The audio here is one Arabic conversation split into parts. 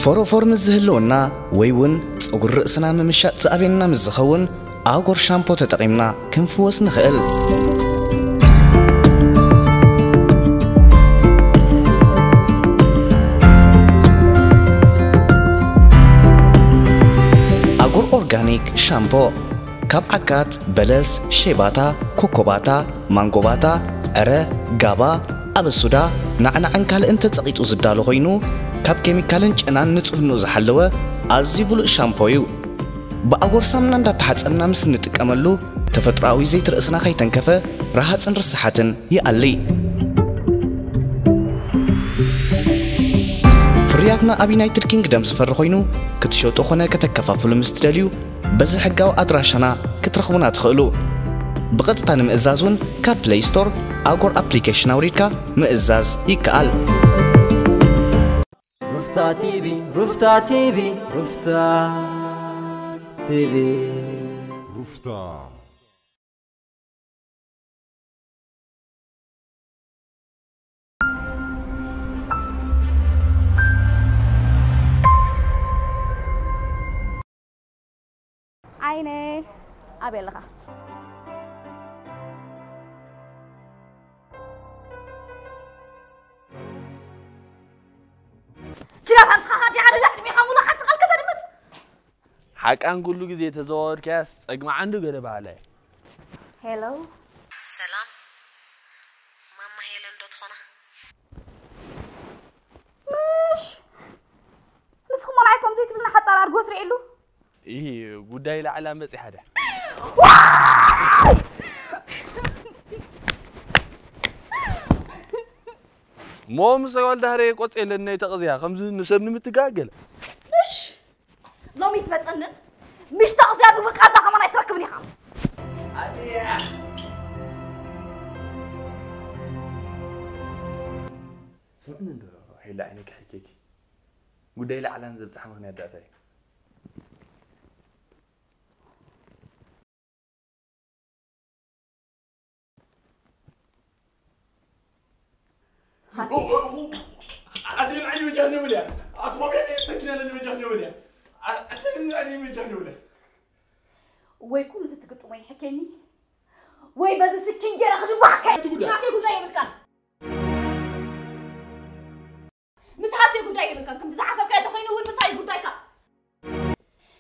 فورم الزهلونا ويون صقر رأسنا ممشات زابيننا مزخون أغور شامبو تتقيمنا كنفوس نخيل أغور أورغانيك شامبو كاب عكات بلس شيباتا كوكوباتا مانغوباتا أرى غابا أبسودا نعنا عنكال انت تسقيت وزدالو غينو كاب كيميكالن جنان نصحنو زحلوه أزيبولو شامبويو بأغور سامنان دا تحصلنا مس نتقملو تفطراوي زيت رأسنا خيتنكفه راحت انرسحاتن يالي فرياتنا ابي نايتد كينغدم زفر خوينو كتشوتو خونه كتكفافلو مستدليو بز حقاو ادراشنا كترخبونا تخلو بقطتا نمئزازون كا بلاي ستور أغور ابليكيشن اوريكا مئزاز يكال رفتا تيبي رفتا تيبي رفتا تيبي رفتا عيني أبلغها كلا كانت خاطي على لحد ميحمونا حتى قال كذا دمت حق أنقول له جزية تزور كاس أجمع عنده قرب عليه هلو سلام ماما هيلن دوت خنا مش نسخو مرعيكم زيت بلنا حتى على أرجوس رئيلو إيه قداي لعلام بس حدا مو مسؤول دهري قط إلنا يتقضيها خمس نسبني متقاقل مش لو ميتفتنن مش تقضيها دوبك هذا كمان يتركبني خام عادية سمعنا ندو هيلا عينك حكيكي قداي لعلام زبز حمغني أداتي أتمنى أن يوجهني ولا أتفهم يعني سكينة لن يوجهني ولا أتمنى أن يوجهني ولا ويكون تتقطع ما يحكيني وي بس سكين جرا خدوا بحكي مسحتي قداي بالكان مسحتي قداي بالكان كم تسعة سبكة تخينوا وين مسحتي قداي كا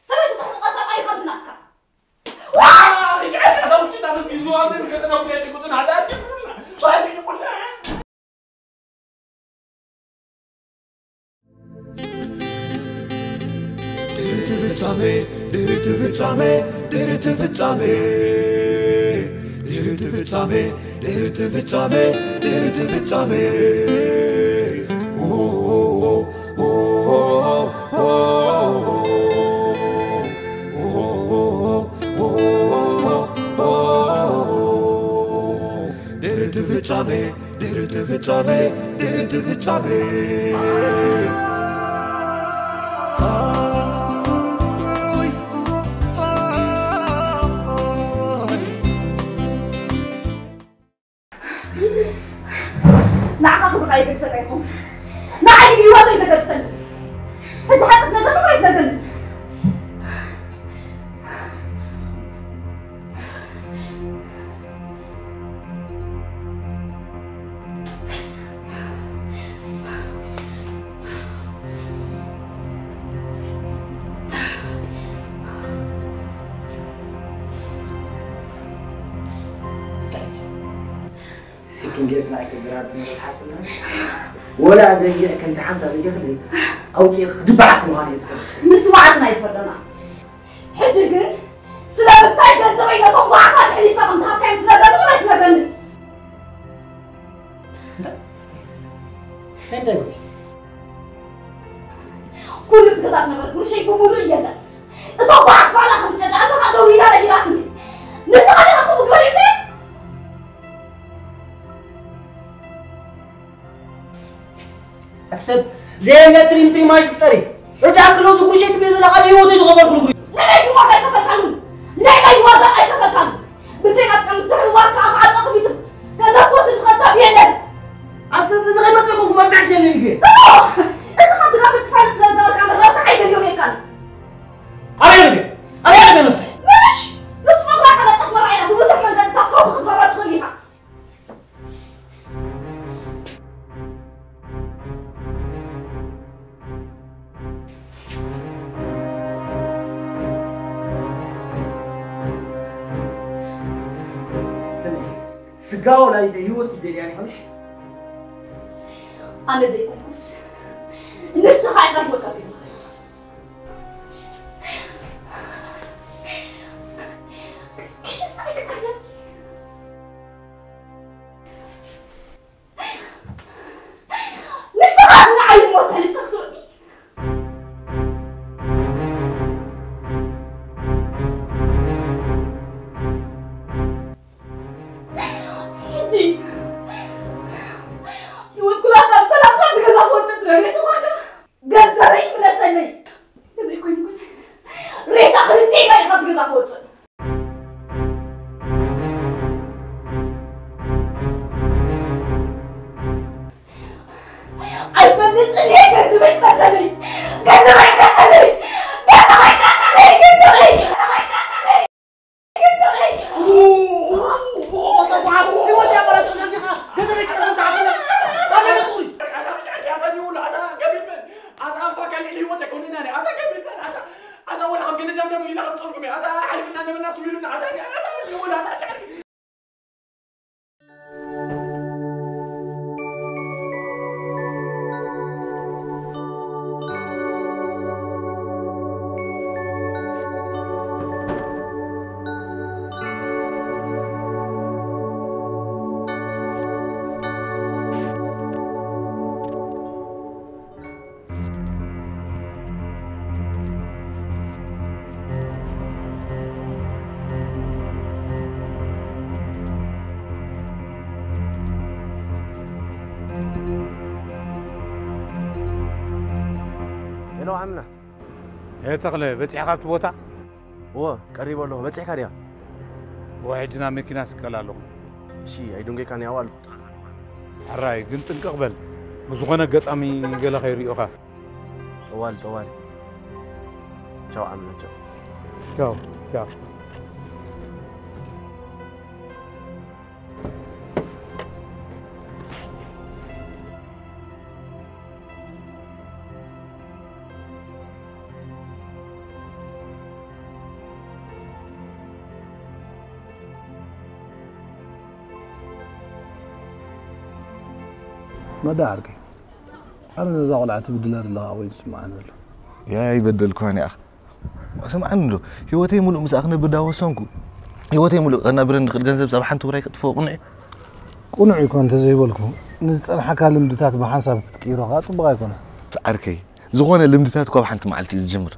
سبعة تخون قصر أي خمس ناتك واه يجعل هذا وش أنا بس يزوا هذا مش أنا وياك كنت هذا أتمنى وهذه نقول نعم خبر عليك سكايكم نعم يجي هذا إذا قبسني أنت حاسس نزل ما يتنزل سكين جيب معك الزراعة من الحسبنا ولا زي كنت حاسة بتخلي أو تدبعك مغاني يزفرت مسوعتنا يزفرنا حجر سلام التايجر زبينة ضعفات حليف طبعا صحاب كان تزرن ولا يزرن فين دايما كل بسكتات نبر كل شيء بمولو يلا إذا ضعف على خمسة دعاتو هدوري لا لجراتني نسخني أخذ قولي فيه أسب زي اللي تريم ما يفتري رداك لو زكون شيء تبيزنا عليه هو تيجي غبر كل لا لا يوضع يتفتلون لا لا يوضع يتفتلون بزينات كانت تسهل واقع مع عقبيتهم هذا قوس الخطاب يلا أسب إذا غير ما تقول ما بتعرف اللي يجي إذا خدت قبل تفعل تلاقي كاميرا سجاو لا يتهيوت كده يعني همش أنا زي كوكوس لسه خايفة أتوقف فيه إيش تسمعي كتير لسه غازنا على الموت اللي تخطرني هدي يود كلها دار سلام قاس غزا فوت ترى توقع غزاري من السنه زي يكون ريت اخرتي ما يخاف غزا فوت البنت اللي كذبت مثلي هلو عمنا هي تغلى بتيحة بوتا هو قريب له بتيح كاريا وعدنا مكينة سكالالو شي ايدونجي كان يوالو الراي قلت نقبل مزغنا قطامي قال خير يوخا طوال تشاو عمنا تشاو ما دارك أنا نزاول عتب دلار الله وين سمعنا له يا يبدل كوني أخ سمعنا له هوتي ملو مساخنا بداو سونكو هوتي ملو أنا برن خد جنزب صباحا توراي كتفوق قنعي كنت زي بالكم نسأل حكى لمدتات بحسب تكيرو غاط بغا يكون عركي زغونه لمدتات كو حنت معلتي زجمر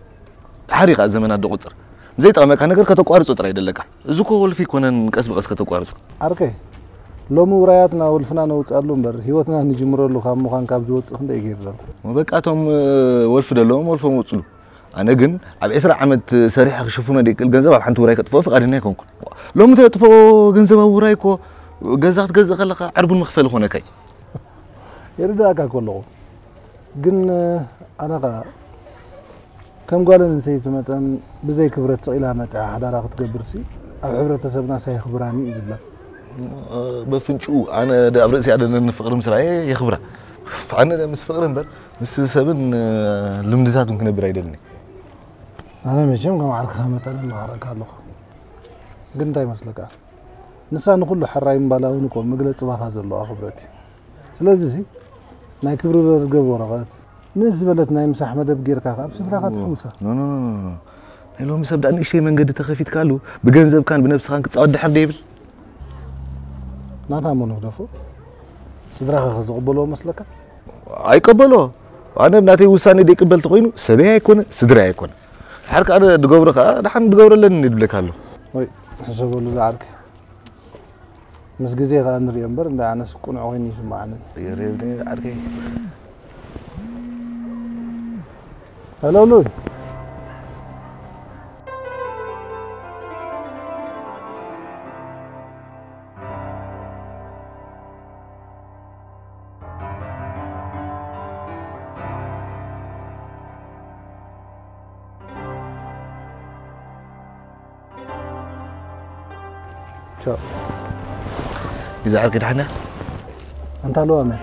حريقه زمانات دقصر زي طما كان نجر كتقارصو طرا يدلك زكو ولفي كونن قس بقس كتقارصو عركي لو مورياتنا والفنان وصالو مبر هيوتنا نجمرلو خام مخان كاب زوص خنده يغيرلو وبقاتهم ولف دلهم ولفهم وصلو انا جن على 10 عمت سريح خشفونا ديك الجنزب حنت وراي كطفو فقادنا يكونكم لو متى طفو جنزب ورايكو جزات جز خلق عرب المخفل هنا كاي يرداك كله جن انا كم قال نسيت مثلا بزي كبرت إلى متى حدا راح تقبرسي أو عبرة سبنا سيخبراني يجيب بفنشو أنا ده أبرزي على إن فقر مسرعي يخبره أنا ده مس فقر بر مس سبن لمدتات ممكن برايدني أنا مشيم كم عارك مثلا ما عارك هالله قنتاي مسلكا نسان نقول حراي مبالاو نقول مقلة صباح هذا الله خبرتي سلازي ما كبر قبور غات نزبلتنا يمسح مدب غير كاخ بسفرا خاطوسا نو لو مسبدا ان شيء من قد تخفيت كالو بجنزب كان بنفس خان كتصعد حر ديبل ناتا منو دفو سدرا خزقبلو مسلكا اي قبلو انا بناتي وساني دي قبلت خوينو سبي يكون سدرا يكون حرك انا دغورخا دحن دغورلن ندبلكالو وي حسبوا له عرك مس غزي غنري امبر اندا انا سكون عوين يسمعنا يريبني عركي هلو لول شو إذا عرك دحنا أنت لو أمي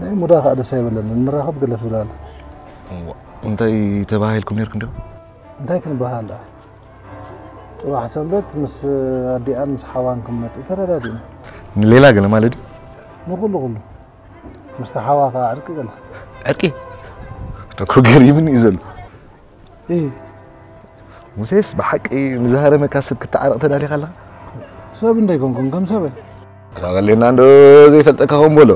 أي مراقبة هذا سيب لنا المراقبة قلت ولا أنت تباهلكم يركن دو أنت يمكن بهالا صباح سنبت مس أديان مس حوانكم مت ترى دادين ليلا قال ما لدي نقول مستحوا عرق قال عرقي تكو قريبني يزل ايه موسيس بحق ايه مزهره مكاسب كتعرق تدالي خلا سبب እንዳይኮንኩን ከም ሰበ አታገለና እንዶ ዘይፈልጠካ ሆም ብሎ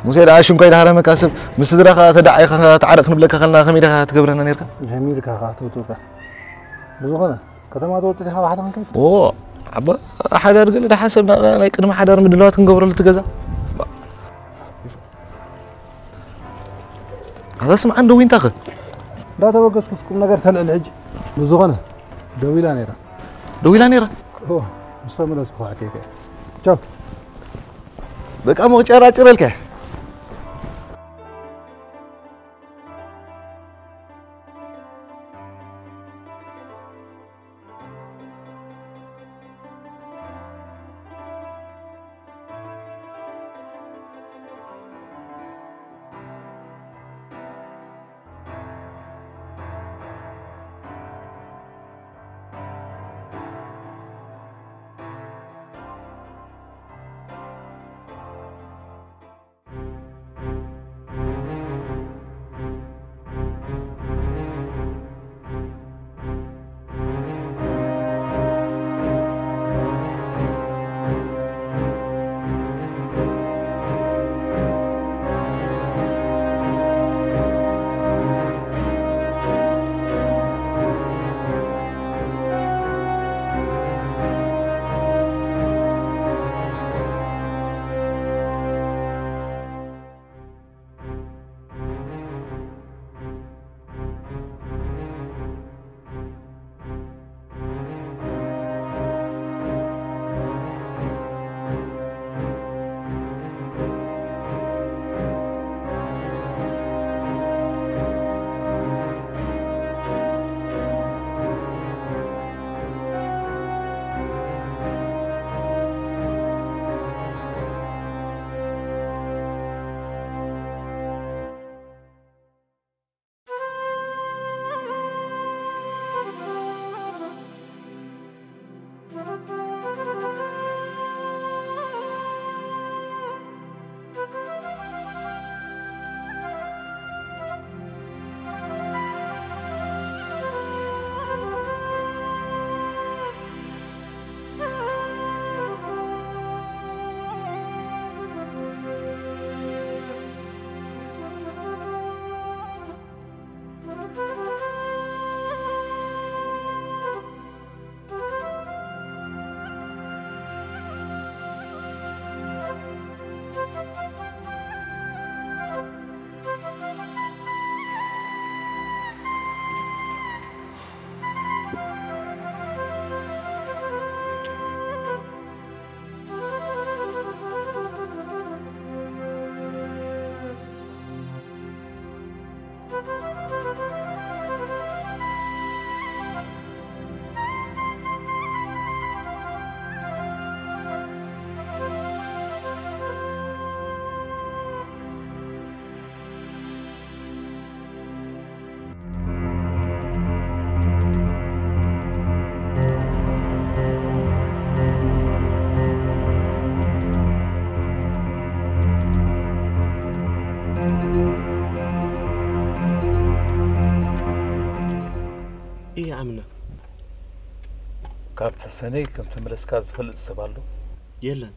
ሙሴ ዳሽም ከይዳ ሃረ መካሰብ ምስድራኻ ተዳዓይኻ ተዓረቕ ንብለካ ከልና ከመይዳ ትገብረና ነርካ ጀሚልካ ካተውቱካ ብዙኾነ ከተማ ተወፅእ ዲኻ ባሕዳ ክንከይድ ኦ አባ ሓዳር ገለ ዳሓሰብና ናይ ቅድሚ ሓዳር ምድላዋት ክንገብረሉ ትገዛ هذا اسمع عنده وين تاخذ؟ لا توقف كسكم نقر تلع الحج بزغنة دويلا نيرة دويلا نيرة هو مستمر اسكو حكيك شوف بقى مو تشارا لك ايه عمنا كابت سني كم تملس كاز فلت سبالو يلا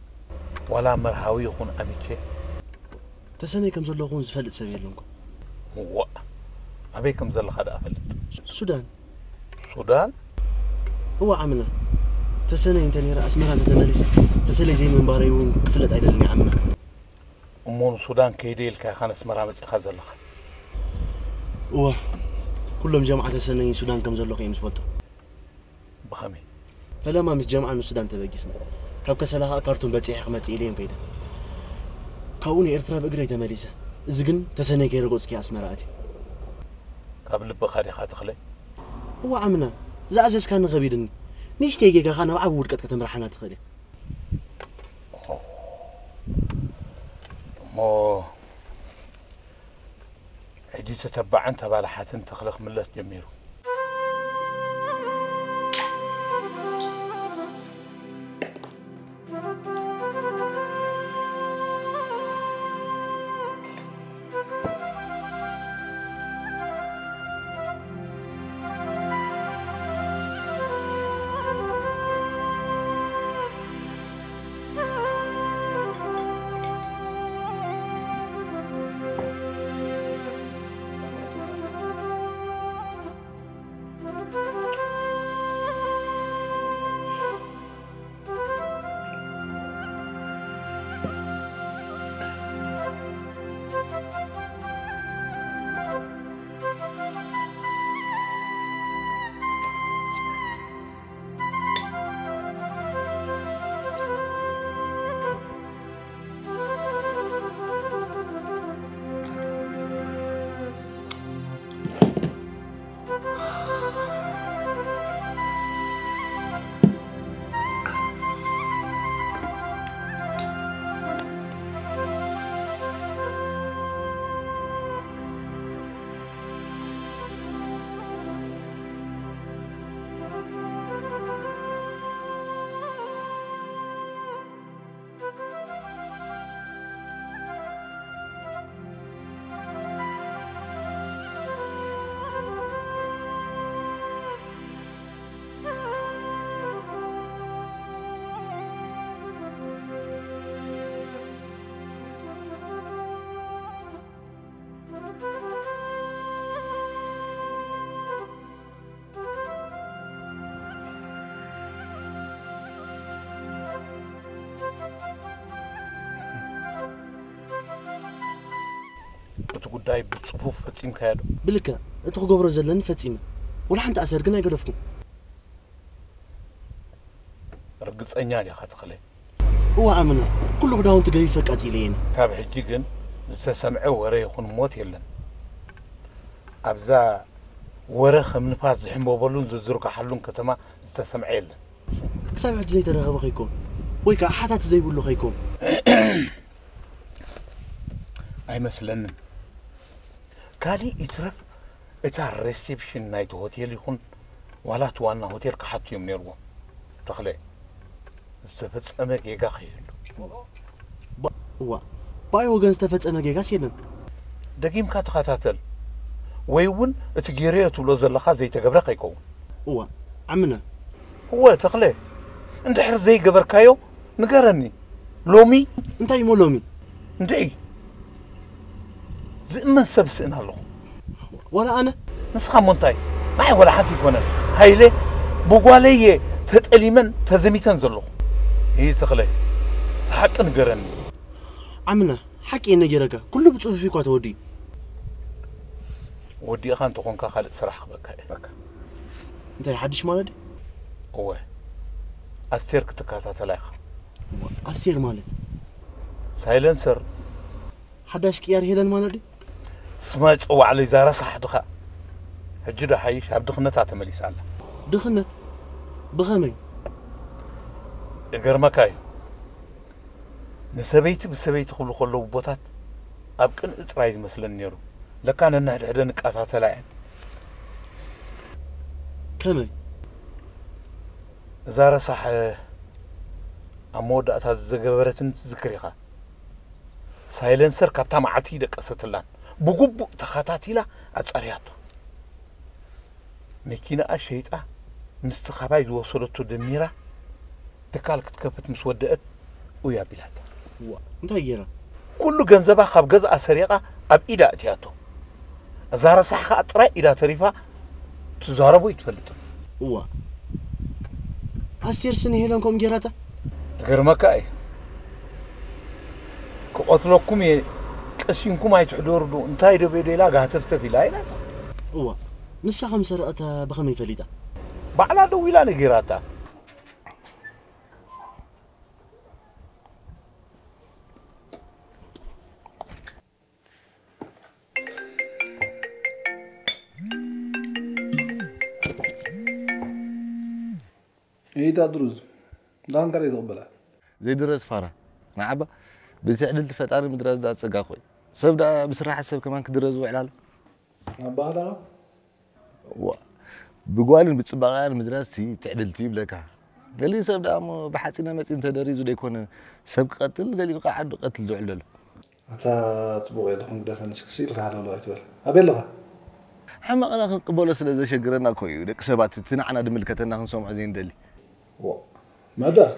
ولا مرحاوي يخون أميكي تسني كم زلوا خون زفلت سبيلونكم هو أبي كم زل خد أفلت السودان هو عمنا تسني انت نيرا اسمها تتملس تسلي زي من باريون كفلت عيدلني عمنا أمون السودان كيديل كا خان اسمها متس خزل خ هو كلهم جماعة تسني السودان كم زلوا قيم زفلت بخمي فلما مش جماعة السودان تبقيسنا كاب كسلها كارتون بتصيح ما تسيلين كيدا كوني ارترا بقري تمليسه زقن تسني كيرقص كي اسمراتي قبل بخاري خاتخلي هو عمنا زعزز كان غبيدن نيشتي جيجا خانا وعود قد كتمرحنا تخلي مو عدي تتبع انت بالحاتن تخلق ملت جميرو ጉዳይ ብጽፉፍ ፈጺምካ ያዶ ብልካ እቲ ክገብሮ ዘለኒ ፈጺመ ወላ ሓንቲ ኣሰር ግን ኣይገደፍኩም ርግጸኛ ዲኻ ተኽለይ هو أمنا كل غداون تجي فكات إلينا تابع جيجن سمعه ورا يكون موت يلن أبزا ورا خمن فاز الحين بقولون زرق حلون كتما استسمع يلن سامع زي ترى غبا خيكون ويكا حتى زي بقول له خيكون أي مثلاً كالي يترف إتار ريسبشن نايت هوتيل يكون ولا توانا هوتيل كحط يوم نيرو تخلي استفدت أمك يجا خير هو باي وجن استفدت أمك يجا سيلن دقيم كات خاتاتل ويون تجيريت ولا زلخا زي تجبر خيكون هو عمنا هو تخلي انت حر زي جبر كايو نقرني لومي انت يمو لومي انت ايه زي ما سبسنا له ولا أنا نسخة منتاي معي ولا حد يكون هايلي بقولي تتقليمن تزميتن زلو هي تخلي حق نقرني عمنا حكي إني جرجا كله بتصوف فيك وتودي ودي أخان تكون كخالد صراحة بك أنت حدش مالد هو أستير كتكاسة سلاخ أستير مالد سايلنسر حداش كيار هيدن مالد سمعت أو على زارة صح دخا هجدا حيش هب دخنت عتمليس الله دخنت بغمي إجر مكاي نسبيت بسبيت خلو بوتات أبكن إترايد مثلا نيرو لكان النهر هذا نكاتات لاعب كمي زارة صح أمود أتاز زجبرتن ذكريها سايلنسر كابتا معتي دك أستلان بقوب تخاتاتي لا أترياتو مكينة أشيطة مستخباي وصلت دميرة تكالك تكفت مسودات ويا بلاد انت يجرا كل جنزبها خب جزء سريقة أب إيدا أتياتو زارة صح أطرا إيدا تريفا تزاربو يتفلت هو أسير سنة هلانكم جراتا غير مكاي كأطلقكم كأسينكم هاي تحضروا انتاي دبي لا قاتفت في لاينا هو نسا خمسة رأتا بخمي فليتا بعلا دويلا نجراتا إيه تدرس دان كاري زغبلا زي درس فارا نعبا بسعدل تفتار مدرس دا تصقا خوي سب دا بسراحة سب كمان كدرس وعلال أبالا بقوالن بتصبغان مدرسي تعدل تيب لك قال لي سب دا بحاتنا متين تدريز ودا يكون سب قتل قال لي قاعد قتل دو علل أتا تبغي لهم دفن سكسيل على الله يتبل أبلغ حما أنا قبول سلا شجرنا كوي دك سبات تنعنا دملكتنا نسمع زين دلي مدى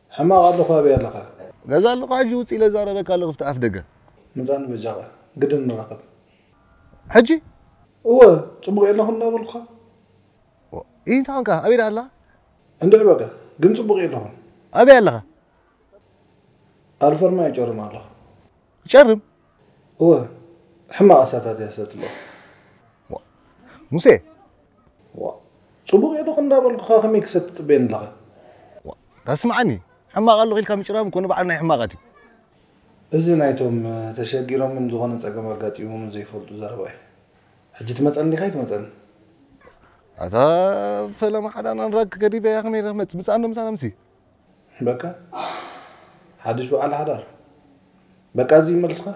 حما قال له أبلغ غزال له عجوز إلى زاربك قال له غفت أفدقه مزان بجاغة قدن نراقب حجي هو تبغي لهم نابلغ إيه تانك أبي الله عندي بقى قنص تبغي لهم أبي الله ألفر ما يجرم الله جرم هو حما أساتات يا سات الله موسى تبغي لهم نابلغ خميك ست بين لغة تسمعني حما قال له غير كم كنا بعدنا حماقتي إذا نايتهم تشجيرهم من زغان صقم ورقاتيهم زي فولتو زرباي حجي تمصني خايت مصن أتا فلما حدا نرك قريبة يا خمير رحمت بصانو مسانا مسي بقى حدش بقى على حدار بقى زي ملسخه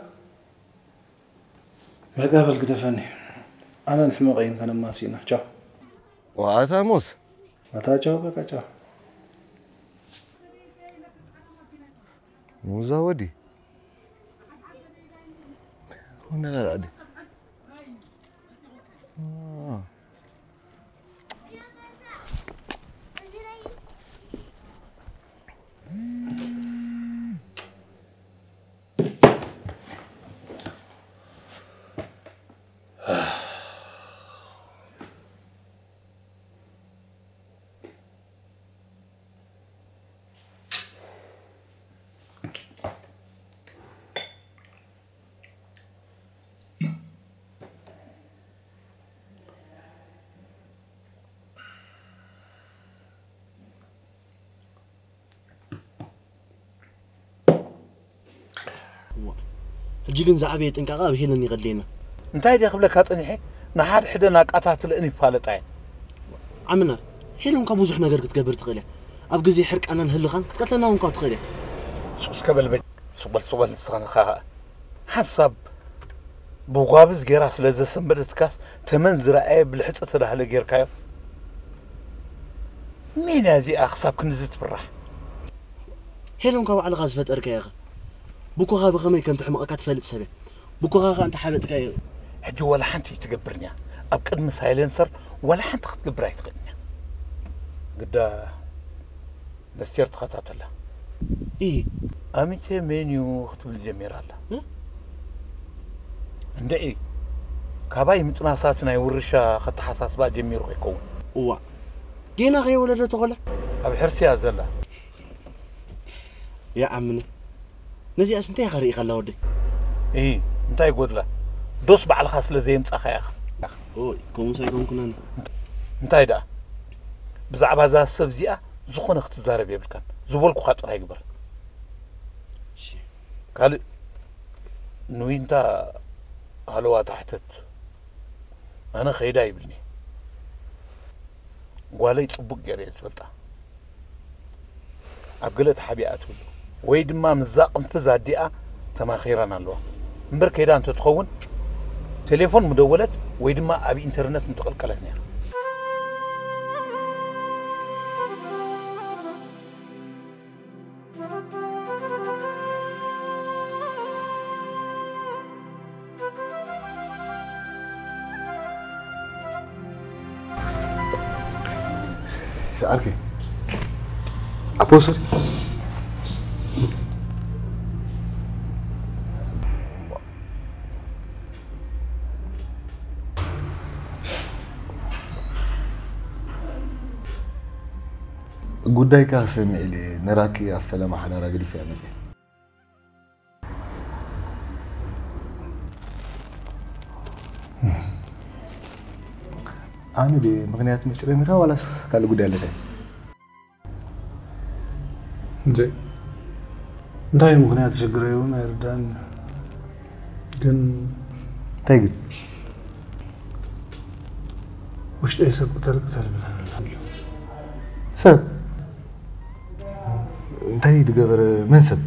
بقى بالكتفني أنا الحمقين كان ماسينا تشاو وأتا موس أتا تشاو بقى تشاو مزودي هنا لا عادي حجي زعبي تنقاقا بهيلن يغدينا انتي دي قبلك اطنيحي نحد حدنا قاتات لاني فالطاي عمنا هيلون كبوزح نغير كتقبر تخيله اب غزي حرق انا نهلخان تقتلنا ونكو تخيله سكبل بي صبل سخنخا حسب بوغابز غيرا سلاز سنبدت كاس تمن زرعي بالحصه تدهله غيركايو مين هذه اخصاب كنزت فرح هيلون كو على غاز فتر كايغا بوكو غاب غمي كنت حمقات فالت سبه بوكو غا انت حابت كاي حدي ولا حنتي تقبرني اب قدم سايلنسر ولا حنت تقبراي تقنيا قد نستيرت خطات الله ايه اميتي منيو خطب الجمير الله عندي كاباي متناساتنا يورشا خط حساسبا جمير يكون وا جينا غير ولدته ولا ابي حرسي يا زلا يا عمنا نزي اسنتي غري خلا ودي ايه انت يقول له دوس بعد خاص لزين صخا يا اخي اوي كوم سايكون كنا انت يدا بزعبا ذا سبزيا زخون اختزارب يبلكن زبولكو خاطر يقبر قال نو انت هلوا تحتت انا خيدا يبلني قالي صبق غير يسبطا ابقلت حبيات ወይ ድማ ምዛቅም ፍዛዲኣ ተማኺራና ኣለዋ እምበር ከይዳ እንተ ትኸውን ቴሌፎን ምደወለት ወይ ድማ ኣብ ኢንተርኔት እንትቕልቀለት ነይራ أركي أبوسر ጉዳይ ካሰም ኢሊ ነራኪ አፈለ ማሐዳራ ግዲፍ ያመጽ አነ ዲ ምክንያት ምጭረሚካ ወላስ ካለ ጉዳይ አለ እንዴ እንዳይ ምክንያት ችግር ይሁን አይርዳን ግን ታይግ وش يسب تركتها سب انتهي دقبر منسب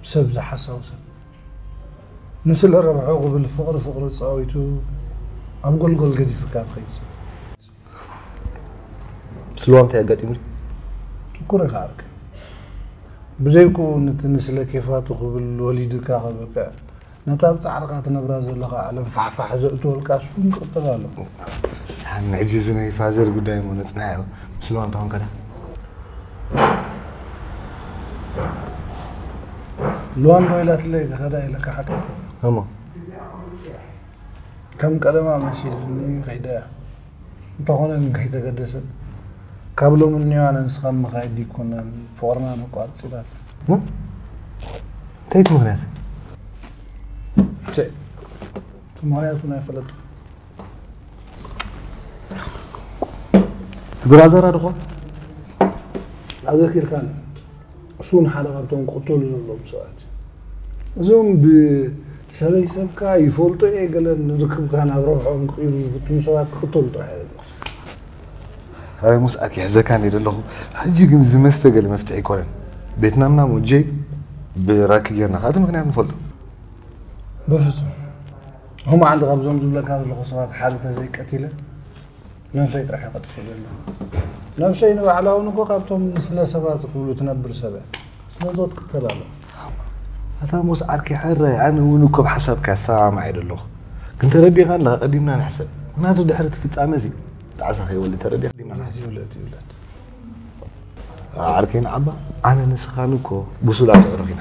سب زي حسا وسب نسل الربع عقب الفقر فقر تصاويتو عم قول قدي فكار خيس سلوان تاع قاتمري كورة خارك بزيكو نتنسل كيفات وقبل وليد كاغبك نتاب تعرقات نبراز لغا على فحفح زقتو الكاسفون قطبالو حنا عجزنا يفازر قدام ونصنعه سلوان تاون كذا لوان بويلات لي خدا لك حق هما كم كلمة ماشي غيدا طهونا من غيدا قدس قبل من يوانا نسخم غايدي كنا فورنا نقاط سيدات تايت مغنيات شيء مغنياتنا يفلتو برازر أدخل أذكر كان سون حلقة بتوم قتول لهم ساعات زوم بسبي سبكا يفولتو إيه قال نركب كان أروحهم يفتون ساعات قتول تحيل هاي مسألة يحزة كان يدله حجي جن زمستة قال مفتاحي كورن بيتنا منا موجي براكينا هذا ممكن نعمل فولتو بفتو هم عند غبزهم زبلا كانوا الخصوصات حالة زي قتيلة نفسي راح يقطف لنا نفسي نبع على ونقو قابتهم سلا سبات يقولوا تنبر سبع سنضوط قتلاله هذا موس عركي حرة يعني ونكو بحسب كساعة ما عيد الله كنت ردي خان لها قديمنا نحسب ما تودي حرة في تعمزي تعسى خي ولي تردي قديمنا ولد عركين عبا أنا نسخانكو بوصولات عرفين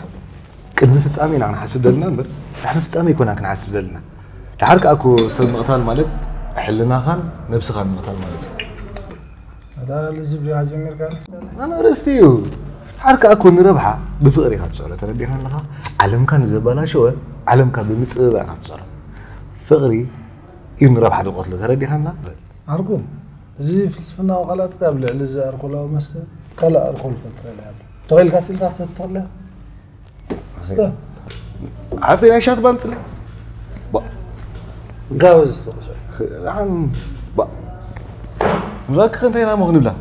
قد في تعمين عن حسب دلنا نمبر احنا في تعمين كنا كنا حسب دلنا الحركة أكو سلم قتال مالك حلنا خان نفس خان مقتل مالك هذا الزبر يا جميل قال أنا رستيو حركة أكون ربحة بفقري خد سؤال تردي خان لها علم كان زبالة شو علم كان بمثل خد سؤال فقري إن ربحة القتل تردي خان لا أرجو زي فلسفنا وغلط قبل لزا أركل أو مستر كلا أركل فترة لها تغيل كاسيل ذات ستر له عارفين ايش هتبان طلع بقى جاوز تقصد عم بقى راك انت هنا مغني بلا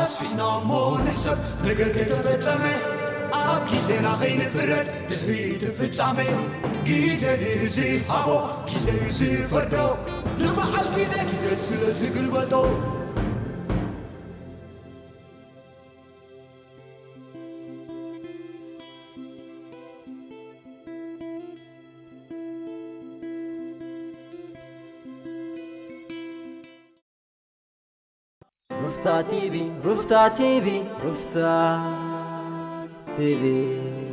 أسفينا مو نحسب نقر كتفتامي أب كيسينا خين فرد دهري تفتامي كيسي نرزي هابو كيسي يزي فردو نمع الكيسي كيسي سلسي قلبتو رفتا تيبي رفتا تيبي رفتا تيبي